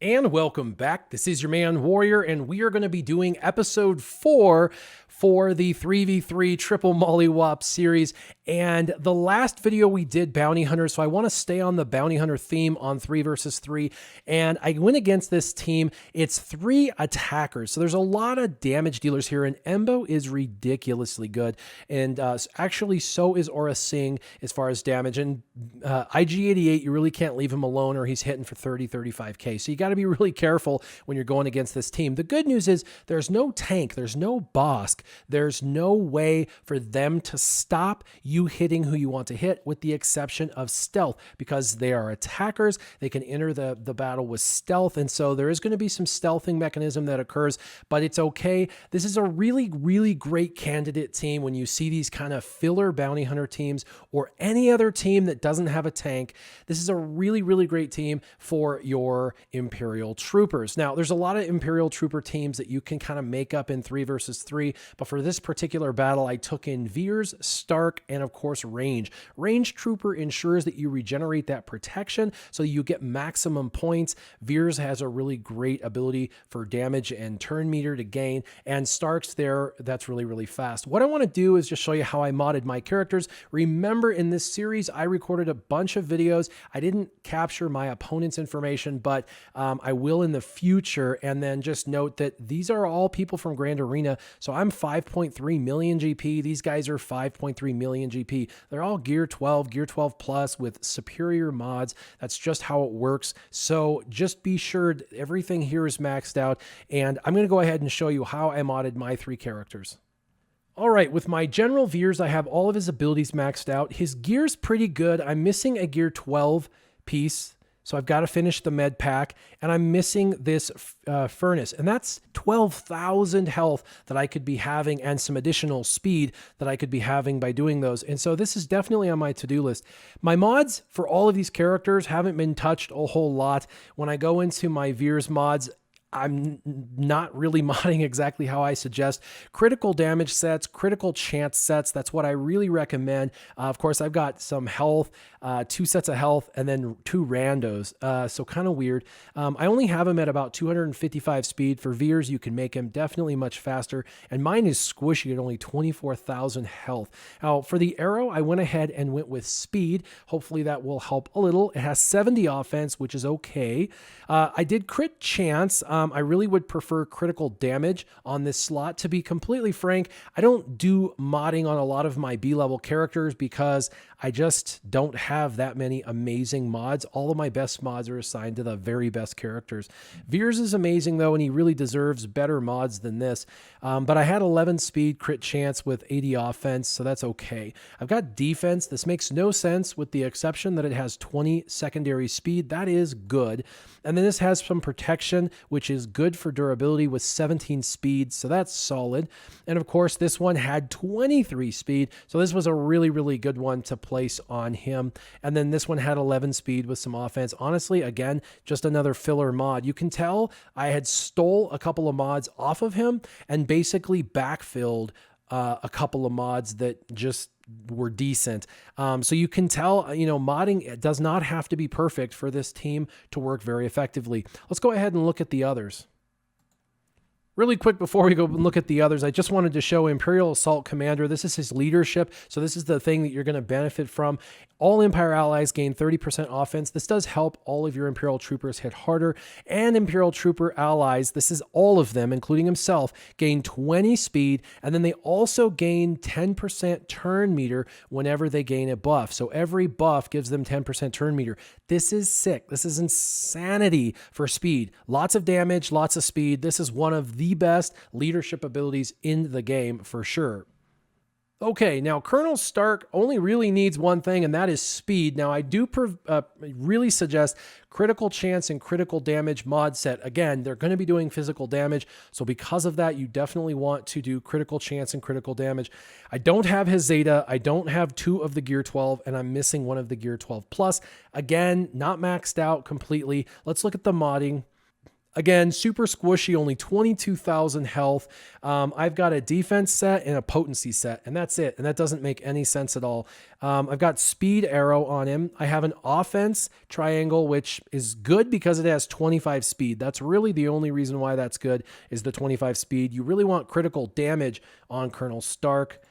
And welcome back. This is your man Warrior, and we are going to be doing episode 4 for the 3v3 triple mollywop series. And the last video we did bounty hunter, so I want to stay on the bounty hunter theme on 3 versus 3. And I went against this team. It's 3 attackers, so there's a lot of damage dealers here, and Embo is ridiculously good. And actually, so is Aura Singh as far as damage. And IG88, you really can't leave him alone, or he's hitting for 35k. So you got to be really careful when you're going against this team. The good news is there's no tank, there's no Bosk, there's no way for them to stop you hitting who you want to hit, with the exception of stealth, because they are attackers. They can enter the battle with stealth, and so there is going to be some stealthing mechanism that occurs, but it's okay. This is a really great candidate team when you see these kind of filler bounty hunter teams or any other team that doesn't have a tank. This is a really great team for your Imperial Troopers. Now, there's a lot of Imperial Trooper teams that you can kind of make up in 3 versus 3, but for this particular battle, I took in Veers, Starck, and of course, Range. Range Trooper ensures that you regenerate that protection so you get maximum points. Veers has a really great ability for damage and turn meter to gain, and Starck's there, that's really fast. What I want to do is just show you how I modded my characters. Remember, in this series, I recorded a bunch of videos. I didn't capture my opponent's information, but I will in the future. And then just note that these are all people from Grand Arena. So I'm 5.3 million GP. These guys are 5.3 million GP. They're all Gear 12 plus with superior mods. That's just how it works. So just be sure everything here is maxed out. And I'm going to go ahead and show you how I modded my 3 characters. All right, with my General Veers, I have all of his abilities maxed out. His gear's pretty good. I'm missing a Gear 12 piece, so I've got to finish the med pack, and I'm missing this furnace, and that's 12,000 health that I could be having, and some additional speed that I could be having by doing those. And so this is definitely on my to-do list. My mods for all of these characters haven't been touched a whole lot. When I go into my Veers mods, I'm not really modding exactly how I suggest. Critical damage sets, critical chance sets, that's what I really recommend. Of course, I've got some health, 2 sets of health, and then 2 randos, so kind of weird. I only have him at about 255 speed. For Veers, you can make him definitely much faster, and mine is squishy at only 24,000 health. Now, for the arrow, I went ahead and went with speed. Hopefully that will help a little. It has 70 offense, which is okay. I did crit chance. I really would prefer critical damage on this slot. To be completely frank, I don't do modding on a lot of my B-level characters because I just don't have that many amazing mods. All of my best mods are assigned to the very best characters. Veers is amazing though, and he really deserves better mods than this. But I had 11 speed, crit chance with 80 offense, so that's okay. I've got defense. This makes no sense with the exception that it has 20 secondary speed. That is good. And then this has some protection, which is good for durability with 17 speed, so that's solid. And of course, this one had 23 speed, so this was a really good one to place on him. And then this one had 11 speed with some offense. Honestly, again, just another filler mod. You can tell I had stole a couple of mods off of him and basically backfilled a couple of mods that just were decent. So you can tell, modding does not have to be perfect for this team to work very effectively. Let's go ahead and look at the others. Really quick before we go and look at the others, I just wanted to show Imperial Assault Commander. This is his leadership. So this is the thing that you're going to benefit from. All Empire allies gain 30% offense. This does help all of your Imperial Troopers hit harder. And Imperial Trooper allies, this is all of them, including himself, gain 20 speed. And then they also gain 10% turn meter whenever they gain a buff. So every buff gives them 10% turn meter. This is sick. This is insanity for speed. Lots of damage, lots of speed. This is one of the best leadership abilities in the game for sure. Okay, now Colonel Starck only really needs one thing, and that is speed. Now I do really suggest critical chance and critical damage mod set. Again, they're going to be doing physical damage, so because of that, you definitely want to do critical chance and critical damage. I don't have his Zeta. I don't have 2 of the Gear 12, and I'm missing 1 of the Gear 12 Plus. Again, not maxed out completely. Let's look at the modding. Again, super squishy, only 22,000 health. I've got a defense set and a potency set, and that's it. And that doesn't make any sense at all. I've got speed arrow on him. I have an offense triangle, which is good because it has 25 speed. That's really the only reason why that's good, is the 25 speed. You really want critical damage on Colonel Starck.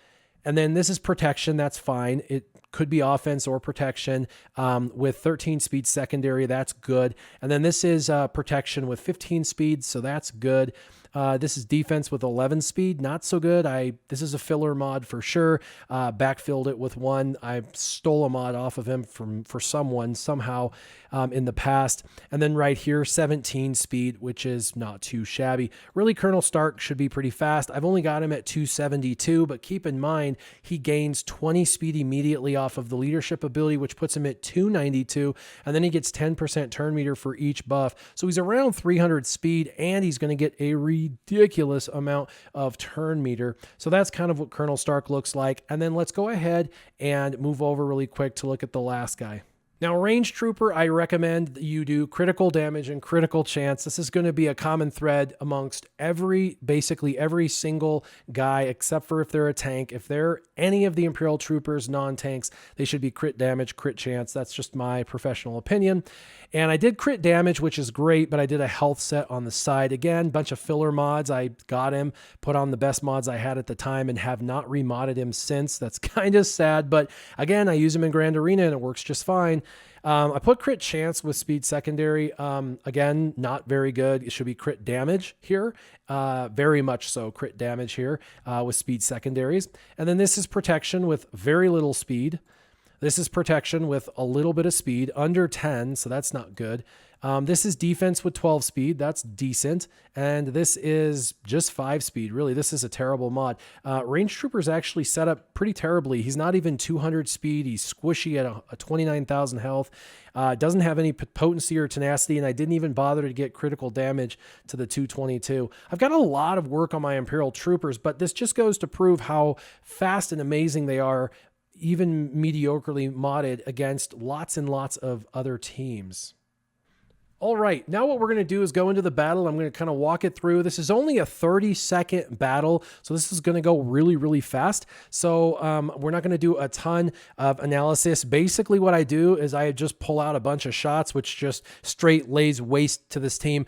And then this is protection. That's fine. It could be offense or protection with 13 speed secondary. That's good. And then this is protection with 15 speed. So that's good. This is defense with 11 speed. Not so good. This is a filler mod for sure. Backfilled it with one. I stole a mod off of him for someone somehow in the past. And then right here, 17 speed, which is not too shabby. Really, Colonel Starck should be pretty fast. I've only got him at 272, but keep in mind, he gains 20 speed immediately off of the leadership ability, which puts him at 292. And then he gets 10% turn meter for each buff. So he's around 300 speed, and he's going to get a ridiculous amount of turn meter. So that's kind of what Colonel Starck looks like. And then let's go ahead and move over really quick to look at the last guy. Now, Range Trooper, I recommend that you do critical damage and critical chance. This is going to be a common thread amongst basically every single guy, except for if they're a tank. If they're any of the Imperial Troopers, non-tanks, they should be crit damage, crit chance. That's just my professional opinion. And I did crit damage, which is great, but I did a health set on the side. Again, bunch of filler mods. I got him, put on the best mods I had at the time, and have not remodded him since. That's kind of sad, but again, I use him in Grand Arena and it works just fine. I put crit chance with speed secondary. Again, not very good. It should be crit damage here. Very much so crit damage here with speed secondaries. And then this is protection with very little speed. This is protection with a little bit of speed, under 10, so that's not good. This is defense with 12 speed. That's decent. And this is just 5 speed. Really, this is a terrible mod. Range Trooper's actually set up pretty terribly. He's not even 200 speed. He's squishy at a 29,000 health. Doesn't have any potency or tenacity, and I didn't even bother to get critical damage to the 222. I've got a lot of work on my Imperial Troopers, but this just goes to prove how fast and amazing they are, even mediocrely modded against lots and lots of other teams. All right, now what we're going to do is go into the battle. I'm going to kind of walk it through. This is only a 30-second battle, so this is going to go really, really fast. So we're not going to do a ton of analysis. Basically, what I do is I just pull out a bunch of shots, which just straight lays waste to this team.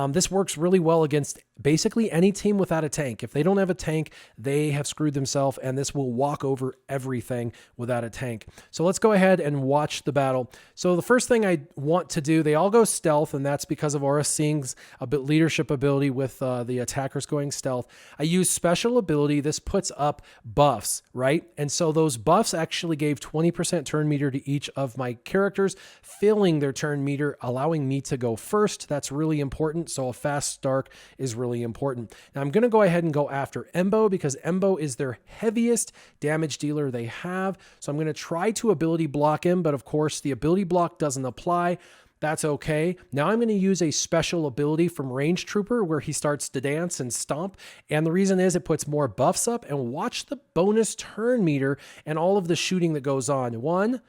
This works really well against basically any team without a tank. If they don't have a tank, they have screwed themselves, and this will walk over everything without a tank. So let's go ahead and watch the battle. So the first thing I want to do, they all go stealth, and that's because of Aura Singh's leadership ability with the attackers going stealth. I use special ability. This puts up buffs, right? And so those buffs actually gave 20% turn meter to each of my characters, filling their turn meter, allowing me to go first. That's really important. So a fast Starck is really important. Now I'm going to go ahead and go after Embo because Embo is their heaviest damage dealer they have. So I'm going to try to ability block him, but of course the ability block doesn't apply. That's okay. Now I'm going to use a special ability from Range Trooper where he starts to dance and stomp. And the reason is it puts more buffs up, and watch the bonus turn meter and all of the shooting that goes on. 1,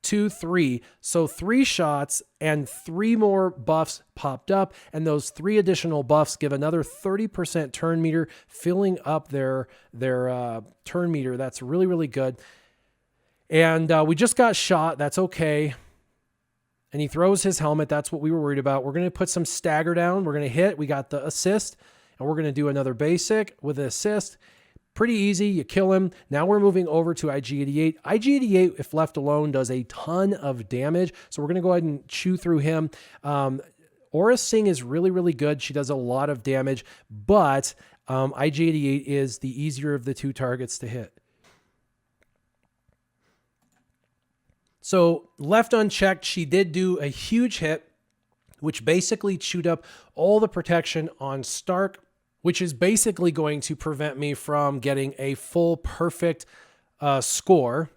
2, 3. So 3 shots and 3 more buffs popped up. And those 3 additional buffs give another 30% turn meter, filling up their turn meter. That's really, really good. And we just got shot. That's okay. And he throws his helmet. That's what we were worried about. We're going to put some stagger down. We're going to hit. We got the assist. And we're going to do another basic with the assist. Pretty easy. You kill him. Now we're moving over to IG-88. IG-88, if left alone, does a ton of damage. So we're going to go ahead and chew through him. Aura Singh is really, really good. She does a lot of damage. But IG-88 is the easier of the 2 targets to hit. So left unchecked, she did do a huge hit, which basically chewed up all the protection on Starck, which is basically going to prevent me from getting a full perfect score.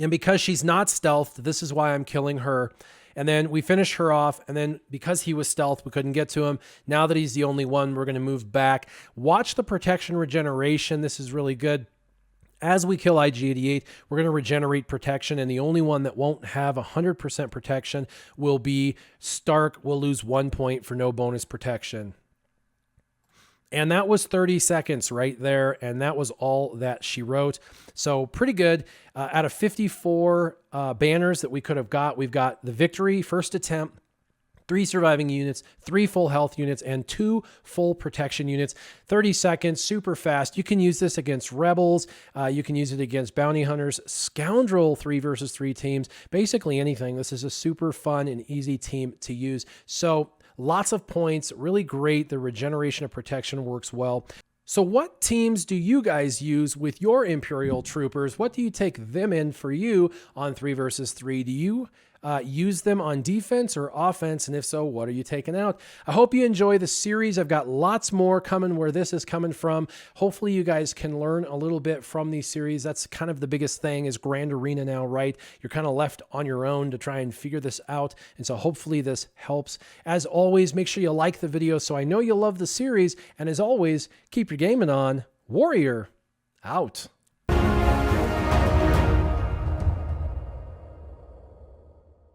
And because she's not stealthed, this is why I'm killing her. And then we finish her off. And then because he was stealth, we couldn't get to him. Now that he's the only one, we're going to move back. Watch the protection regeneration. This is really good. As we kill IG-88, we're going to regenerate protection, and the only one that won't have 100% protection will be Starck. Will lose 1 point for no bonus protection. And that was 30 seconds right there, and that was all that she wrote. So pretty good. Out of 54 banners that we could have got, we've got the victory, first attempt, 3 surviving units, 3 full health units, and 2 full protection units. 30 seconds, super fast. You can use this against rebels. You can use it against bounty hunters, scoundrel 3 versus 3 teams, basically anything. This is a super fun and easy team to use. So lots of points, really great. The regeneration of protection works well. So what teams do you guys use with your Imperial troopers? What do you take them in for you on 3 versus 3? Do you use them on defense or offense? And if so, what are you taking out? I hope you enjoy the series. I've got lots more coming where this is coming from. Hopefully you guys can learn a little bit from these series. That's kind of the biggest thing is Grand Arena now, right? You're kind of left on your own to try and figure this out. And so hopefully this helps. As always, make sure you like the video so I know you love the series. And as always, keep your gaming on. Warrior out.